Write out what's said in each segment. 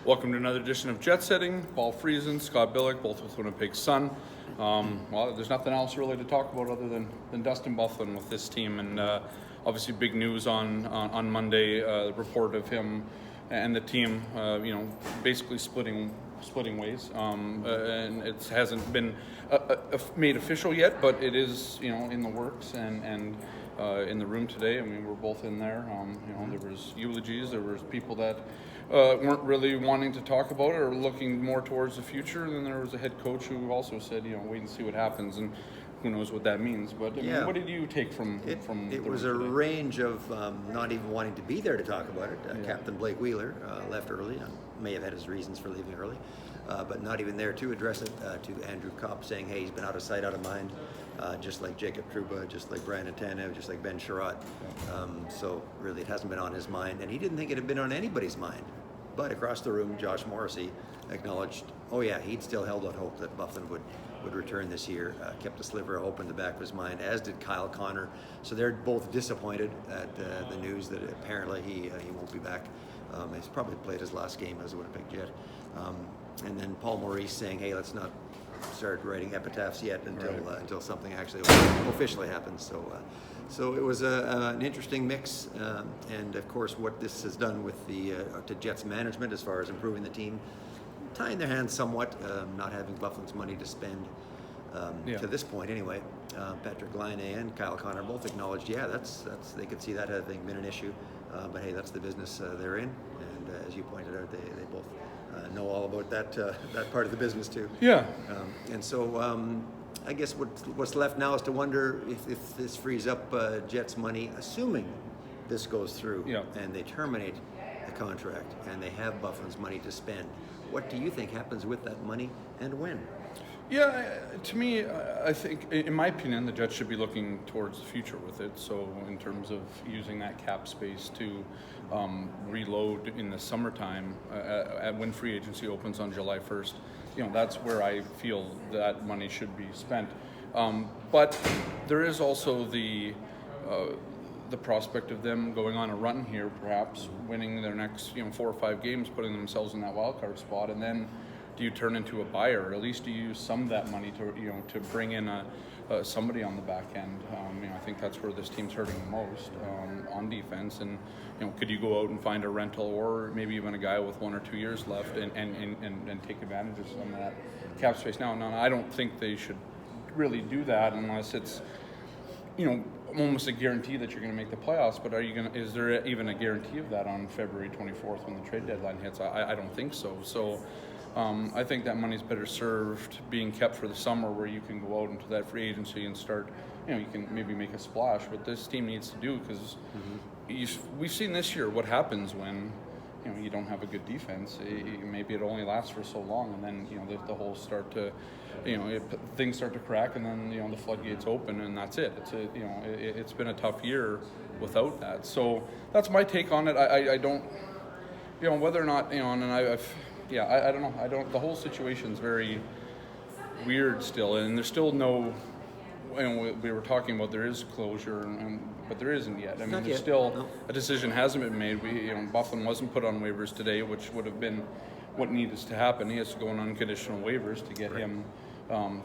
Welcome to another edition of Jet Setting. Paul Friesen, Scott Billick, both with Winnipeg Sun. Well, there's nothing else really to talk about other than Dustin Byfuglien with this team, and obviously big news on Monday. The report of him and the team, basically splitting ways, and it hasn't been made official yet, but it is in the works and in the room today. I mean, we're both in there. There was eulogies. There was people that weren't really wanting to talk about it or looking more towards the future. And then there was a head coach who also said, wait and see what happens, and who knows what that means. But I mean, what did you take from it was a today? range of not even wanting to be there to talk about it. Captain Blake Wheeler left early. May have had his reasons for leaving early, but not even there to address it. To Andrew Kopp saying, hey, he's been out of sight, out of mind, just like Jacob Trouba, just like Brandon Tanev, just like Ben Sherratt. So really it hasn't been on his mind, and he didn't think it had been on anybody's mind. But across the room, Josh Morrissey acknowledged, he'd still held out hope that Byfuglien would return this year, kept a sliver of hope in the back of his mind, as did Kyle Connor. So they're both disappointed at the news that apparently he won't be back. He's probably played his last game as a Winnipeg Jet. And then Paul Maurice saying, hey, let's not start writing epitaphs yet until something actually officially happens. So it was an interesting mix, and of course what this has done with to Jets management as far as improving the team, tying their hands somewhat, not having Byfuglien's money to spend to this point anyway. Patrick Laine and Kyle Connor both acknowledged, that's they could see that having been an issue, but hey, that's the business they're in, and as you pointed out, they both know all about that part of the business too. And so I guess what's left now is to wonder if this frees up Jets money, assuming this goes through and they terminate the contract and they have Byfuglien's money to spend. What do you think happens with that money and when? To me, I think, in my opinion, the Jets should be looking towards the future with it. So in terms of using that cap space to reload in the summertime when free agency opens on July 1st, that's where I feel that money should be spent. But there is also the prospect of them going on a run here, perhaps winning their next 4 or 5 games, putting themselves in that wild card spot, and then do you turn into a buyer, or at least do you use some of that money to bring in somebody on the back end? I think that's where this team's hurting the most on defense. And could you go out and find a rental, or maybe even a guy with 1 or 2 years left, and take advantage of some of that cap space? Now, I don't think they should really do that unless it's almost a guarantee that you're going to make the playoffs. But is there even a guarantee of that on February 24th when the trade deadline hits? I don't think so. So I think that money's better served being kept for the summer, where you can go out into that free agency and start, you can maybe make a splash. What this team needs to do, because we've seen this year what happens when you don't have a good defense. Maybe it only lasts for so long, and then the holes start to, things start to crack, and then the floodgates open, and that's it. It's been a tough year without that. So that's my take on it. I don't, whether or not I don't know. The whole situation's very weird still, and there's still no. We were talking about there is closure, but there isn't yet. I mean, there's still a decision hasn't been made. Byfuglien wasn't put on waivers today, which would have been what needs to happen. He has to go on unconditional waivers to get him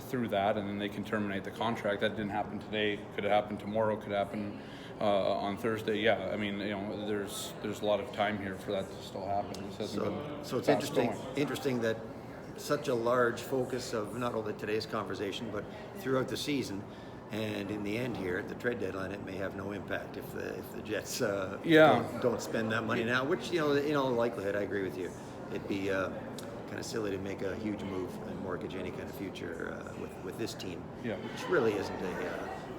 through that, and then they can terminate the contract. That didn't happen today. Could have happened tomorrow. Could happen on Thursday. I mean, there's a lot of time here for that to still happen. So it's interesting that such a large focus of not only today's conversation but throughout the season, and in the end here at the trade deadline, it may have no impact if the Jets don't spend that money now. Which in all likelihood, I agree with you. It'd be kind of silly to make a huge move and mortgage any kind of future with this team, which really isn't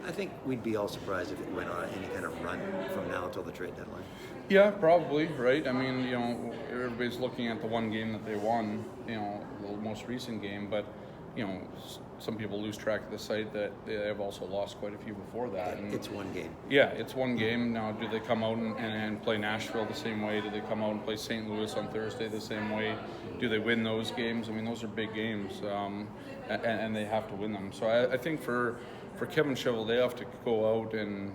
I think we'd be all surprised if it went on any kind of run from now until the trade deadline. Yeah, probably, right? I mean, everybody's looking at the one game that they won, the most recent game, but, some people lose track of the sight that they have also lost quite a few before that. And it's one game. Yeah, it's one game. Now, do they come out and play Nashville the same way? Do they come out and play St. Louis on Thursday the same way? Do they win those games? I mean, those are big games, and they have to win them. So I think for Kevin Cheveldayoff to go out and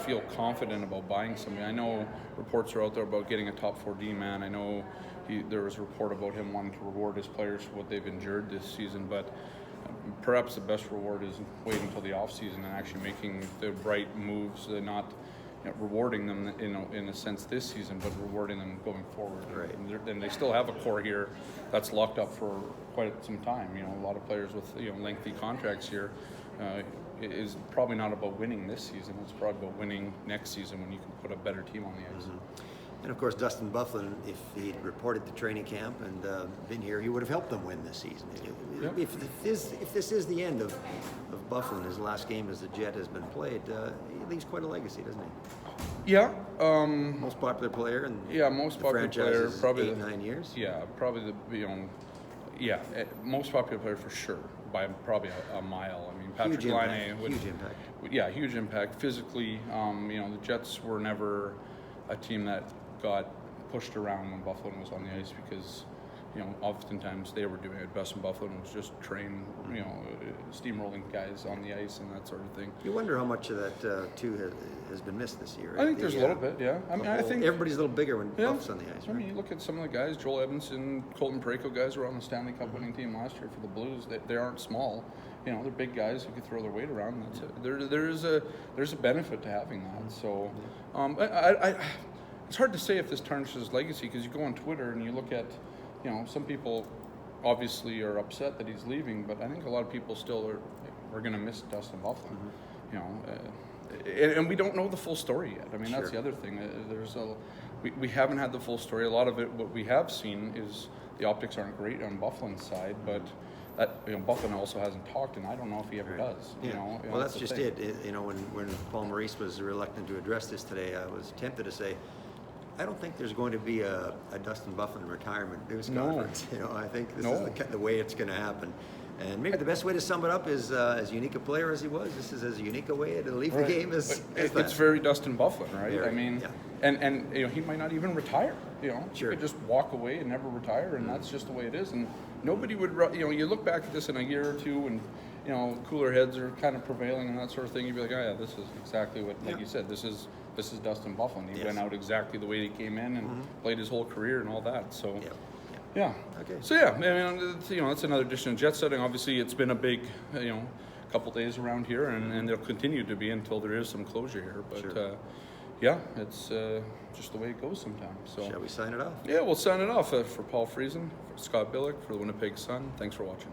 feel confident about buying somebody. I know reports are out there about getting a top 4 D man. I know there was a report about him wanting to reward his players for what they've endured this season, but perhaps the best reward is waiting until the off season and actually making the right moves, not rewarding them in a sense this season, but rewarding them going forward. Right. And they still have a core here that's locked up for quite some time. A lot of players with lengthy contracts here. It is probably not about winning this season. It's probably about winning next season when you can put a better team on the ice. Mm-hmm. And of course, Dustin Byfuglien, if he'd reported to training camp and been here, he would have helped them win this season. Yep. If this is the end of Byfuglien, his last game as a Jet has been played, he leaves quite a legacy, doesn't he? Yeah. Most popular player in most the popular player, franchise's probably 8-9 years. Yeah, probably most popular player for sure by probably a mile. I mean, Patrick Laine would huge impact. Yeah, huge impact physically. The Jets were never a team that got pushed around when Byfuglien was on the ice because, oftentimes they were doing it. Dustin Byfuglien was just trained, steamrolling guys on the ice and that sort of thing. You wonder how much of that too has been missed this year. Right? I think there's a little bit, yeah. I mean, I think everybody's a little bigger when Buff's on the ice. Right? I mean, you look at some of the guys, Joel Edmondson, Colton Parayko guys who were on the Stanley Cup winning team last year for the Blues. They aren't small. They're big guys who can throw their weight around. That's it. There's a benefit to having that. So, it's hard to say if this tarnishes his legacy because you go on Twitter and you look at, some people obviously are upset that he's leaving, but I think a lot of people still are going to miss Dustin Byfuglien. And we don't know the full story yet. I mean, that's the other thing. We haven't had the full story. A lot of it, what we have seen is the optics aren't great on Byfuglien's side, but that Byfuglien also hasn't talked, and I don't know if he ever does. Well, that's just it. When Paul Maurice was reluctant to address this today, I was tempted to say, I don't think there's going to be a Dustin Byfuglien retirement news conference. I think this is the way it's going to happen. And maybe the best way to sum it up is as unique a player as he was, this is as unique a way to leave the game as that. It's very Dustin Byfuglien, right? Very, I mean, and he might not even retire. He could just walk away and never retire, and that's just the way it is. And nobody would, you look back at this in a year or two, and cooler heads are kind of prevailing and that sort of thing. You'd be like, oh yeah, this is exactly what, like you said, this is Dustin Byfuglien. He went out exactly the way he came in and played his whole career and all that. So. Yeah. Okay. So I mean, that's another addition to Jet setting. Obviously, it's been a big, couple days around here, and they'll continue to be until there is some closure here. But it's just the way it goes sometimes. So shall we sign it off? Yeah, we'll sign it off for Paul Friesen, for Scott Billick, for the Winnipeg Sun. Thanks for watching.